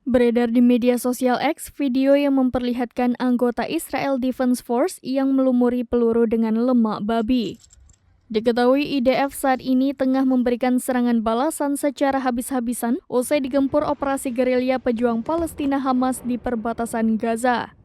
Beredar di media sosial X video yang memperlihatkan anggota Israel Defense Force yang melumuri peluru dengan lemak babi. Diketahui IDF saat ini tengah memberikan serangan balasan secara habis-habisan usai digempur operasi gerilya pejuang Palestina Hamas di perbatasan Gaza.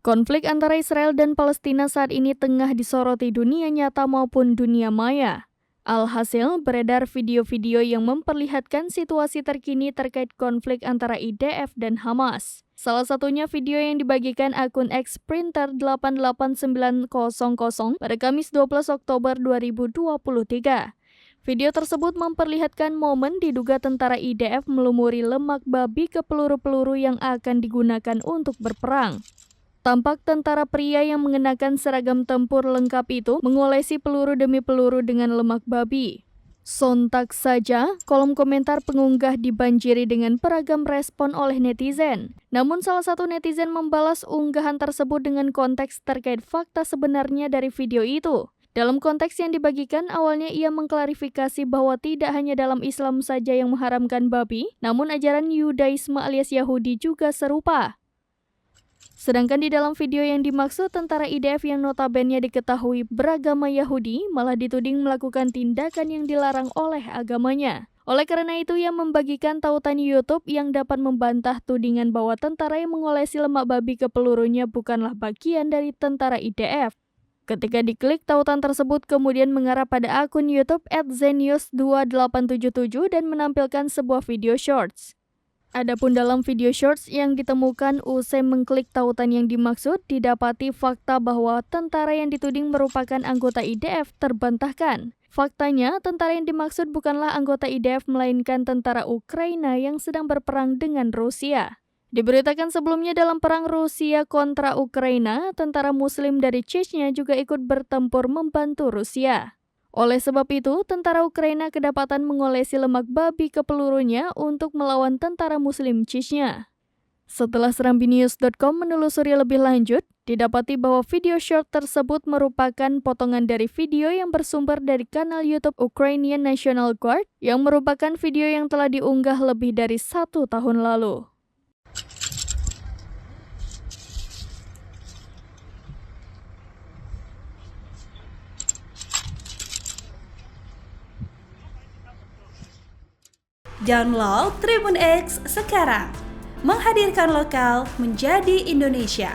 Konflik antara Israel dan Palestina saat ini tengah disoroti dunia nyata maupun dunia maya. Alhasil, beredar video-video yang memperlihatkan situasi terkini terkait konflik antara IDF dan Hamas. Salah satunya video yang dibagikan akun X Printer 88900 pada Kamis 12 Oktober 2023. Video tersebut memperlihatkan momen diduga tentara IDF melumuri lemak babi ke peluru-peluru yang akan digunakan untuk berperang. Tampak tentara pria yang mengenakan seragam tempur lengkap itu mengolesi peluru demi peluru dengan lemak babi. Sontak saja, kolom komentar pengunggah dibanjiri dengan beragam respon oleh netizen. Namun salah satu netizen membalas unggahan tersebut dengan konteks terkait fakta sebenarnya dari video itu. Dalam konteks yang dibagikan, awalnya ia mengklarifikasi bahwa tidak hanya dalam Islam saja yang mengharamkan babi, namun ajaran Yudaisme alias Yahudi juga serupa. Sedangkan di dalam video yang dimaksud, tentara IDF yang notabene diketahui beragama Yahudi malah dituding melakukan tindakan yang dilarang oleh agamanya. Oleh karena itu, ia membagikan tautan YouTube yang dapat membantah tudingan bahwa tentara yang mengolesi lemak babi ke pelurunya bukanlah bagian dari tentara IDF. Ketika diklik, tautan tersebut kemudian mengarah pada akun YouTube @zenius2877 dan menampilkan sebuah video shorts. Adapun dalam video shorts yang ditemukan usai mengklik tautan yang dimaksud, didapati fakta bahwa tentara yang dituding merupakan anggota IDF terbantahkan. Faktanya, tentara yang dimaksud bukanlah anggota IDF melainkan tentara Ukraina yang sedang berperang dengan Rusia. Diberitakan sebelumnya dalam perang Rusia kontra Ukraina, tentara Muslim dari Chechnya juga ikut bertempur membantu Rusia. Oleh sebab itu, tentara Ukraina kedapatan mengolesi lemak babi ke pelurunya untuk melawan tentara Muslim Chechnya. Setelah serambinews.com menelusuri lebih lanjut, didapati bahwa video short tersebut merupakan potongan dari video yang bersumber dari kanal YouTube Ukrainian National Guard yang merupakan video yang telah diunggah lebih dari 1 tahun lalu. Download Tribun X sekarang, menghadirkan lokal menjadi Indonesia.